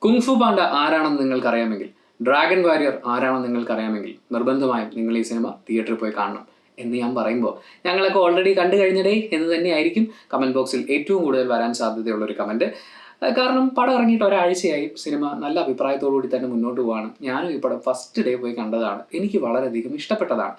Kung fu Panda ആരാണെന്ന് നിങ്ങൾക്കറിയാമെങ്കിൽ, dragon Warrier ആരാണെന്ന് നിങ്ങൾക്കറിയാമെങ്കിൽ നിർബന്ധമായും നിങ്ങൾ ഈ സിനിമ തിയേറ്ററിൽ പോയി കാണണം എന്ന് ഞാൻ പറയുമ്പോൾ ഞങ്ങളൊക്കെ ഓൾറെഡി കണ്ടു കഴിഞ്ഞടേ എന്ന് തന്നെയായിരിക്കും കമൻറ്റ് ബോക്സിൽ ഏറ്റവും കൂടുതൽ വരാൻ സാധ്യതയുള്ളൊരു കമൻറ്റ്. കാരണം പടം ഇറങ്ങിയിട്ട് ഒരാഴ്ചയായി, സിനിമ നല്ല അഭിപ്രായത്തോടുകൂടി തന്നെ മുന്നോട്ട് പോവാണ്. ഞാനും ഈ പടം ഫസ്റ്റ് ഡേ പോയി കണ്ടതാണ്. എനിക്ക് വളരെയധികം ഇഷ്ടപ്പെട്ടതാണ്.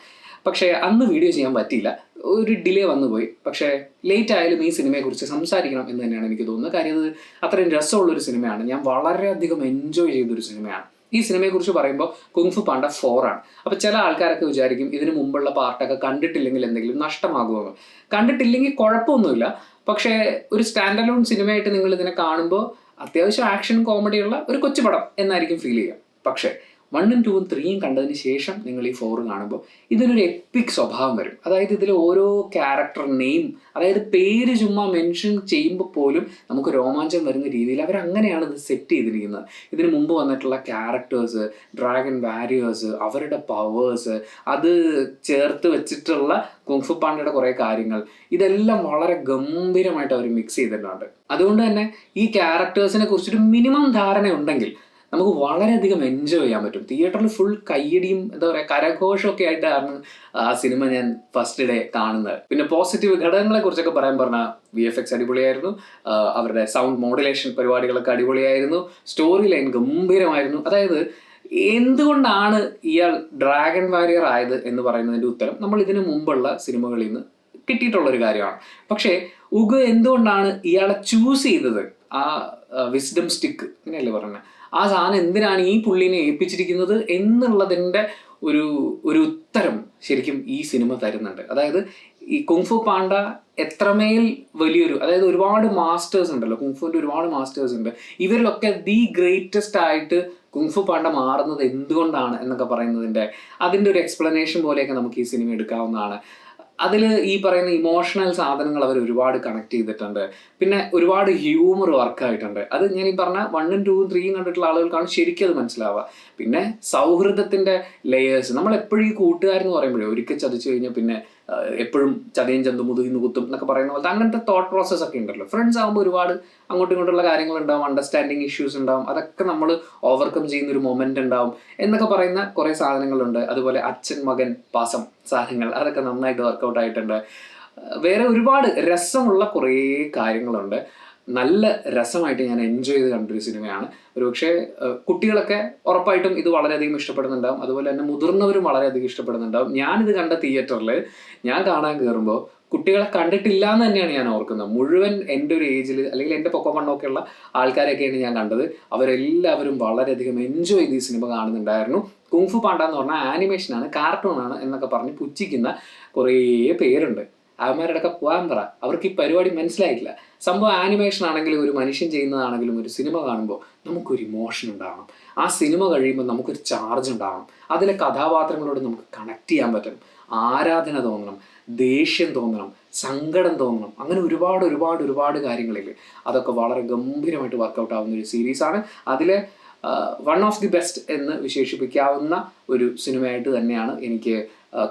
പക്ഷേ അന്ന് വീഡിയോ ചെയ്യാൻ പറ്റിയില്ല, ഒരു ഡിലേ വന്നുപോയി. പക്ഷേ ലേറ്റ് ആയാലും ഈ സിനിമയെക്കുറിച്ച് സംസാരിക്കണം എന്ന് തന്നെയാണ് എനിക്ക് തോന്നുന്നത്. കാര്യം ഇത് അത്രയും രസമുള്ളൊരു സിനിമയാണ്. ഞാൻ വളരെയധികം എൻജോയ് ചെയ്തൊരു സിനിമയാണ്. ഈ സിനിമയെക്കുറിച്ച് പറയുമ്പോൾ കുങ്ഫു പാണ്ട 4 ആണ്. അപ്പോൾ ചില ആൾക്കാരൊക്കെ വിചാരിക്കും ഇതിന് മുമ്പുള്ള പാർട്ടൊക്കെ കണ്ടിട്ടില്ലെങ്കിൽ എന്തെങ്കിലും നഷ്ടമാകുമെന്ന്. കണ്ടിട്ടില്ലെങ്കിൽ കുഴപ്പമൊന്നുമില്ല. പക്ഷേ ഒരു സ്റ്റാൻഡ് അലോൺ സിനിമയായിട്ട് നിങ്ങൾ ഇതിനെ കാണുമ്പോൾ അത്യാവശ്യം ആക്ഷൻ കോമഡിയുള്ള ഒരു കൊച്ചു പടം എന്നായിരിക്കും ഫീൽ ചെയ്യുക. പക്ഷേ 1ഉം 2ഉം 3ഉം കണ്ടതിന് ശേഷം നിങ്ങൾ ഈ 4 കാണുമ്പോൾ ഇതിനൊരു എപ്പിക് സ്വഭാവം വരും. അതായത് ഇതിൽ ഓരോ ക്യാരക്ടർ നെയിം, അതായത് പേര് ചുമ്മാ മെൻഷൻ ചെയ്യുമ്പോൾ പോലും നമുക്ക് രോമാഞ്ചം വരുന്ന രീതിയിൽ അവരങ്ങനെയാണ് ഇത് സെറ്റ് ചെയ്തിരിക്കുന്നത്. ഇതിന് മുമ്പ് വന്നിട്ടുള്ള ക്യാരക്ടേഴ്സ്, ഡ്രാഗൺ വാരിയേഴ്സ്, അവരുടെ പവേഴ്സ്, അത് ചേർത്ത് വെച്ചിട്ടുള്ള കുങ്ഫു പാണ്ടയുടെ കുറേ കാര്യങ്ങൾ, ഇതെല്ലാം വളരെ ഗംഭീരമായിട്ട് അവർ മിക്സ് ചെയ്തിട്ടുണ്ട്. അതുകൊണ്ട് തന്നെ ഈ ക്യാരക്ടേഴ്സിനെ കുറിച്ചൊരു മിനിമം ധാരണ ഉണ്ടെങ്കിൽ നമുക്ക് വളരെയധികം എൻജോയ് ചെയ്യാൻ പറ്റും. തിയേറ്ററിൽ ഫുൾ കയ്യടിയും എന്താ പറയുക കരഘോഷമൊക്കെ ആയിട്ടാണ് ആ സിനിമ ഞാൻ ഫസ്റ്റ് ഡേ കാണുന്നത്. പിന്നെ പോസിറ്റീവ് ഘടകങ്ങളെ കുറിച്ചൊക്കെ പറയാൻ പറഞ്ഞാൽ VFX അടിപൊളിയായിരുന്നു, അവരുടെ സൗണ്ട് മോഡുലേഷൻ പരിപാടികളൊക്കെ അടിപൊളിയായിരുന്നു, സ്റ്റോറി ലൈൻ ഗംഭീരമായിരുന്നു. അതായത് എന്തുകൊണ്ടാണ് ഇയാൾ ഡ്രാഗൺ വാരിയർ ആയത് എന്ന് പറയുന്നതിൻ്റെ ഉത്തരം നമ്മൾ ഇതിനു മുമ്പുള്ള സിനിമകളിൽ നിന്ന് കിട്ടിയിട്ടുള്ളൊരു കാര്യമാണ്. പക്ഷേ ഉഗ് എന്തുകൊണ്ടാണ് ഇയാളെ ചൂസ് ചെയ്തത്, ആ വിസ്ഡം സ്റ്റിക്ക് അങ്ങനെയല്ലേ പറഞ്ഞത്, ആ സാധനം എന്തിനാണ് ഈ പുള്ളിനെ ഏൽപ്പിച്ചിരിക്കുന്നത് എന്നുള്ളതിൻ്റെ ഒരു ഉത്തരം ശരിക്കും ഈ സിനിമ തരുന്നുണ്ട്. അതായത് ഈ കുങ്ഫു പാണ്ട എത്രമേൽ വലിയൊരു, അതായത് ഒരുപാട് മാസ്റ്റേഴ്സ് ഉണ്ടല്ലോ, കുങ്ഫുവിൻ്റെ ഒരുപാട് മാസ്റ്റേഴ്സ് ഉണ്ട്. ഇവരിലൊക്കെ ദി ഗ്രേറ്റസ്റ്റ് ആയിട്ട് കുങ്ഫു പാണ്ട മാറുന്നത് എന്തുകൊണ്ടാണ് എന്നൊക്കെ പറയുന്നതിൻ്റെ അതിൻ്റെ ഒരു എക്സ്പ്ലനേഷൻ പോലെയൊക്കെ നമുക്ക് ഈ സിനിമ എടുക്കാവുന്നതാണ്. അതിൽ ഈ പറയുന്ന ഇമോഷണൽ സാധനങ്ങൾ അവർ ഒരുപാട് കണക്ട് ചെയ്തിട്ടുണ്ട്. പിന്നെ ഒരുപാട് ഹ്യൂമർ വർക്കായിട്ടുണ്ട്. അത് ഞാൻ ഈ പറഞ്ഞ 1ഉം 2ഉം 3ഉം കണ്ടിട്ടുള്ള ആളുകൾക്കാണ് ശരിക്കും അത് മനസ്സിലാവുക. പിന്നെ സൗഹൃദത്തിൻ്റെ ലെയേഴ്സ്, നമ്മൾ എപ്പോഴും ഈ കൂട്ടുകാരെന്ന് പറയുമ്പോഴേ ഒരിക്കൽ ചതിച്ചു കഴിഞ്ഞാൽ പിന്നെ എപ്പോഴും ചതയും ചന്തു മുതുകിന്ന് കുത്തും എന്നൊക്കെ പറയുന്ന പോലത്തെ അങ്ങനത്തെ തോട്ട് പ്രോസസ്സ് ഒക്കെ ഉണ്ടല്ലോ. ഫ്രണ്ട്സ് ആകുമ്പോൾ ഒരുപാട് അങ്ങോട്ടും ഇങ്ങോട്ടുള്ള കാര്യങ്ങളുണ്ടാവും, അണ്ടർസ്റ്റാൻഡിങ് ഇഷ്യൂസ് ഉണ്ടാവും, അതൊക്കെ നമ്മൾ ഓവർകം ചെയ്യുന്ന ഒരു മൊമെൻ്റ് ഉണ്ടാവും എന്നൊക്കെ പറയുന്ന കുറേ സാധനങ്ങളുണ്ട്. അതുപോലെ അച്ഛൻ മകൻ പാസം സാധനങ്ങൾ, അതൊക്കെ നന്നായിട്ട് വർക്കൗട്ട് ആയിട്ടുണ്ട്. വേറെ ഒരുപാട് രസമുള്ള കുറേ കാര്യങ്ങളുണ്ട്. നല്ല രസമായിട്ട് ഞാൻ എൻജോയ് ചെയ്ത് കണ്ടൊരു സിനിമയാണ്. ഒരുപക്ഷെ കുട്ടികളൊക്കെ ഉറപ്പായിട്ടും ഇത് വളരെയധികം ഇഷ്ടപ്പെടുന്നുണ്ടാവും. അതുപോലെ തന്നെ മുതിർന്നവരും വളരെയധികം ഇഷ്ടപ്പെടുന്നുണ്ടാവും. ഞാനിത് കണ്ട തിയേറ്ററിൽ ഞാൻ കാണാൻ കയറുമ്പോൾ കുട്ടികളെ കണ്ടിട്ടില്ല എന്ന് തന്നെയാണ് ഞാൻ ഓർക്കുന്നത്. മുഴുവൻ എൻ്റെ ഒരു ഏജിൽ അല്ലെങ്കിൽ എൻ്റെ പൊക്കമണ്ണൊക്കെ ഉള്ള ആൾക്കാരൊക്കെയാണ് ഞാൻ കണ്ടത്. അവരെല്ലാവരും വളരെയധികം എൻജോയ് ചെയ്ത് ഈ സിനിമ കാണുന്നുണ്ടായിരുന്നു. കുങ്ഫു പാണ്ട എന്ന് പറഞ്ഞാൽ ആനിമേഷനാണ്, കാർട്ടൂണാണ് എന്നൊക്കെ പറഞ്ഞ് പുച്ഛിക്കുന്ന കുറേ പേരുണ്ട്. അവന്മാരുടെയൊക്കെ പോകാൻ പറ, അവർക്ക് ഈ പരിപാടി മനസ്സിലായിട്ടില്ല. സംഭവം ആനിമേഷൻ ആണെങ്കിലും ഒരു മനുഷ്യൻ ചെയ്യുന്നതാണെങ്കിലും ഒരു സിനിമ കാണുമ്പോൾ നമുക്കൊരു ഇമോഷൻ ഉണ്ടാവണം. ആ സിനിമ കഴിയുമ്പോൾ നമുക്കൊരു ചാർജ് ഉണ്ടാവണം. അതിലെ കഥാപാത്രങ്ങളോട് നമുക്ക് കണക്ട് ചെയ്യാൻ പറ്റണം, ആരാധന തോന്നണം, ദേഷ്യം തോന്നണം, സങ്കടം തോന്നണം. അങ്ങനെ ഒരുപാട് ഒരുപാട് ഒരുപാട് കാര്യങ്ങളില്ലേ. അതൊക്കെ വളരെ ഗംഭീരമായിട്ട് വർക്കൗട്ട് ആവുന്ന ഒരു സീരീസാണ്. അതിലെ 1 ഓഫ് ദി ബെസ്റ്റ് എന്ന് വിശേഷിപ്പിക്കാവുന്ന ഒരു സിനിമയായിട്ട് തന്നെയാണ് എനിക്ക്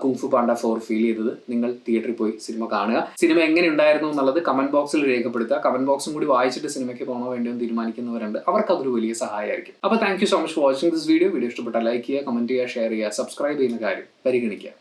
കുങ്ഫു പാണ്ട 4 ഫീൽ ചെയ്തത്. നിങ്ങൾ തിയേറ്ററിൽ പോയി സിനിമ കാണുക. സിനിമ എങ്ങനെ ഉണ്ടായിരുന്നു എന്നുള്ളത് കമൻറ്റ് ബോക്സിൽ രേഖപ്പെടുത്തുക. കമൻറ്റ് ബോക്സും കൂടി വായിച്ചിട്ട് സിനിമയ്ക്ക് പോകണോ വേണ്ടോ എന്ന് തീരുമാനിക്കുന്നവരുണ്ട്. അവർക്ക് അതൊരു വലിയ സഹായമായിരിക്കും. അപ്പോൾ thank you so much for watching this video. Video ഇഷ്ടപ്പെട്ടാൽ ലൈക്ക് ചെയ്യുക, കമൻറ്റ് ചെയ്യുക, ഷെയർ ചെയ്യുക, സബ്സ്ക്രൈബ് ചെയ്യുന്ന കാര്യം പരിഗണിക്കുക.